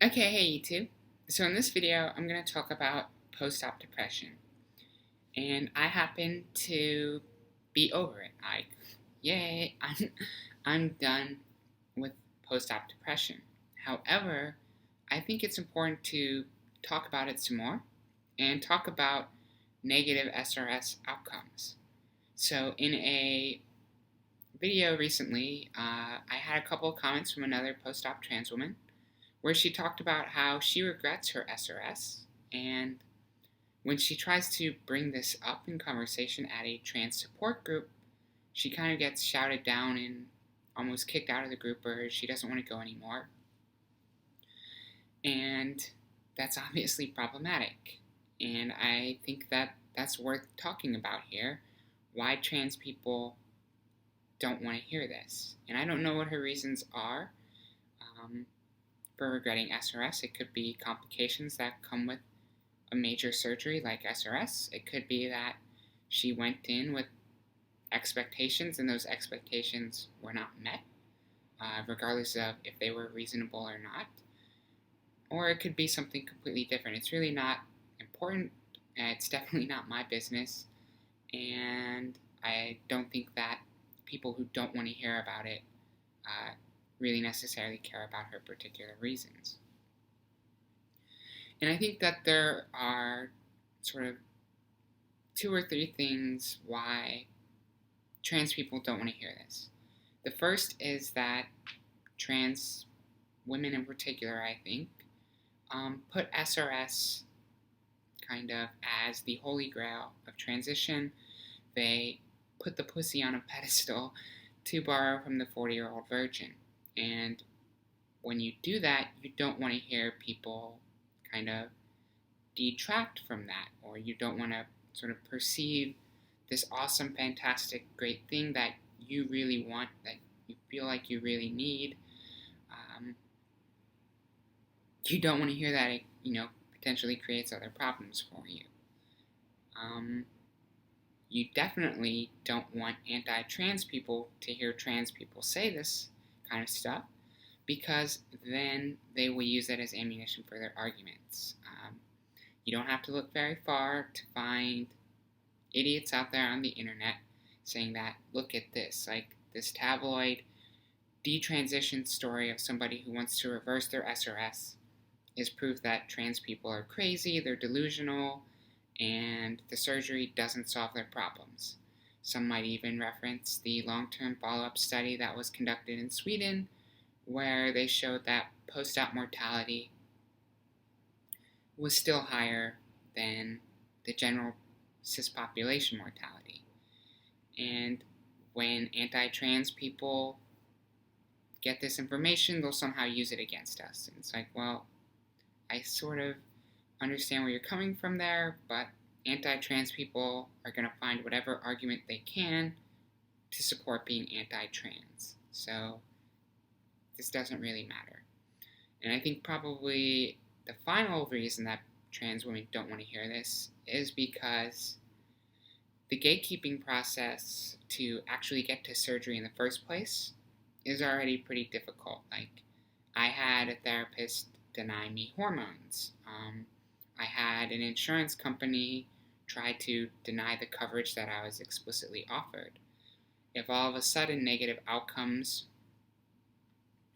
Okay, hey YouTube. So in this video, I'm going to talk about post-op depression. And I happen to be over it. Yay, I'm done with post-op depression. However, I think it's important to talk about it some more and talk about negative SRS outcomes. So in a video recently, I had a couple of comments from another post-op trans woman where she talked about how she regrets her SRS, and when she tries to bring this up in conversation at a trans support group, she kind of gets shouted down and almost kicked out of the group, or she doesn't want to go anymore. And that's obviously problematic. And I think that that's worth talking about here. Why trans people don't want to hear this. And I don't know what her reasons are. For regretting SRS. It could be complications that come with a major surgery like SRS. It could be that she went in with expectations and those expectations were not met, regardless of if they were reasonable or not. Or it could be something completely different. It's really not important. It's definitely not my business. And I don't think that people who don't want to hear about it really necessarily care about her particular reasons. And I think that there are sort of two or three things why trans people don't want to hear this. The first is that trans women in particular, I think, put SRS kind of as the holy grail of transition. They put the pussy on a pedestal, to borrow from the 40-year-old virgin. And when you do that, you don't want to hear people kind of detract from that, or you don't want to sort of perceive this awesome, fantastic, great thing that you really want, that you feel like you really need. You don't want to hear that it, potentially creates other problems for you. You definitely don't want anti-trans people to hear trans people say this kind of stuff, because then they will use that as ammunition for their arguments. You don't have to look very far to find idiots out there on the internet saying that, look at this, like this tabloid detransition story of somebody who wants to reverse their SRS is proof that trans people are crazy, they're delusional, and the surgery doesn't solve their problems. Some might even reference the long-term follow-up study that was conducted in Sweden, where they showed that post-op mortality was still higher than the general cis population mortality. And when anti-trans people get this information, they'll somehow use it against us. And it's like, well, I sort of understand where you're coming from there, but anti-trans people are going to find whatever argument they can to support being anti-trans. So this doesn't really matter. And I think probably the final reason that trans women don't want to hear this is because the gatekeeping process to actually get to surgery in the first place is already pretty difficult. Like, I had a therapist deny me hormones. I had an insurance company try to deny the coverage that I was explicitly offered. If all of a sudden negative outcomes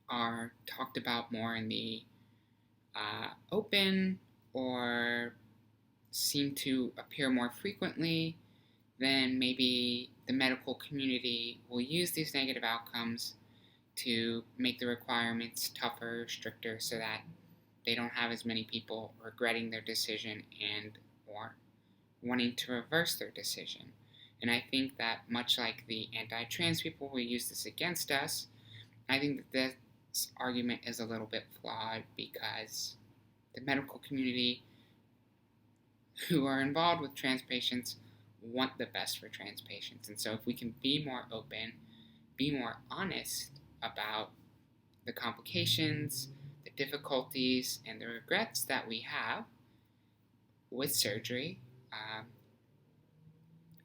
are talked about more in the open, or seem to appear more frequently, then maybe the medical community will use these negative outcomes to make the requirements tougher, stricter, so that they don't have as many people regretting their decision and or wanting to reverse their decision. And I think that much like the anti-trans people will use this against us, I think that this argument is a little bit flawed, because the medical community who are involved with trans patients want the best for trans patients. And so if we can be more open, be more honest about the complications, the difficulties, and the regrets that we have with surgery,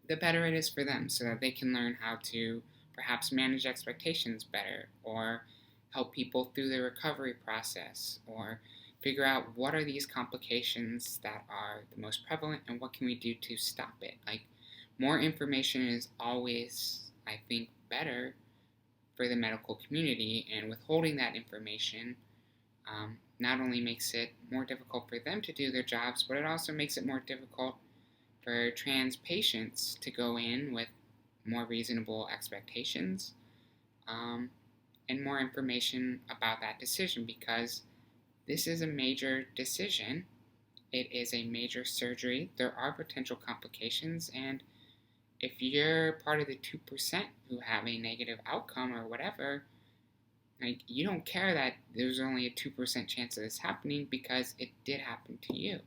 the better it is for them, so that they can learn how to perhaps manage expectations better, or help people through the recovery process, or figure out what are these complications that are the most prevalent and what can we do to stop it. Like, more information is always, I think, better for the medical community, and withholding that information not only makes it more difficult for them to do their jobs, but it also makes it more difficult for trans patients to go in with more reasonable expectations and more information about that decision, because this is a major decision. It is a major surgery. There are potential complications, and if you're part of the 2% who have a negative outcome or whatever, like, you don't care that there's only a 2% chance of this happening because it did happen to you.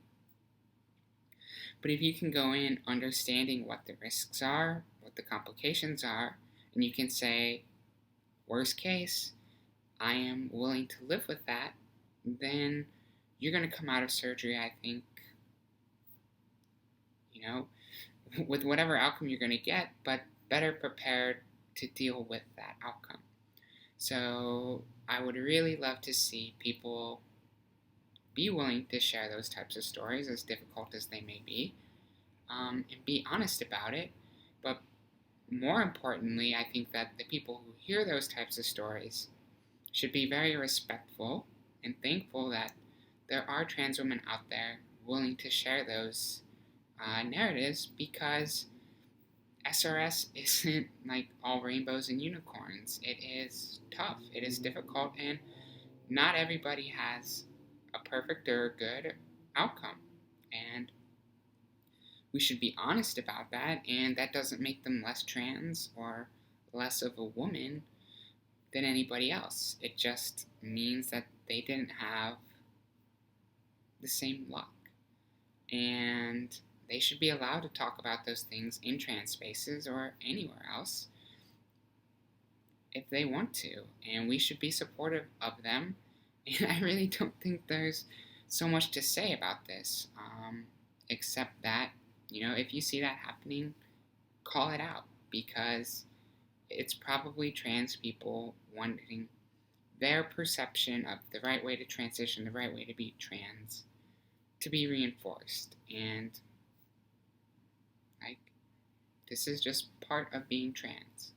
But if you can go in understanding what the risks are, what the complications are, and you can say, worst case, I am willing to live with that, then you're going to come out of surgery, I think, with whatever outcome you're going to get, but better prepared to deal with that outcome. So I would really love to see people be willing to share those types of stories, as difficult as they may be, and be honest about it. But more importantly, I think that the people who hear those types of stories should be very respectful and thankful that there are trans women out there willing to share those narratives, because SRS isn't like all rainbows and unicorns. It is tough, it is difficult, and not everybody has a perfect or good outcome. And we should be honest about that, and that doesn't make them less trans or less of a woman than anybody else. It just means that they didn't have the same luck. And they should be allowed to talk about those things in trans spaces or anywhere else if they want to. And we should be supportive of them. And I really don't think there's so much to say about this, except that, if you see that happening, call it out, because it's probably trans people wanting their perception of the right way to transition, the right way to be trans, to be reinforced. And this is just part of being trans.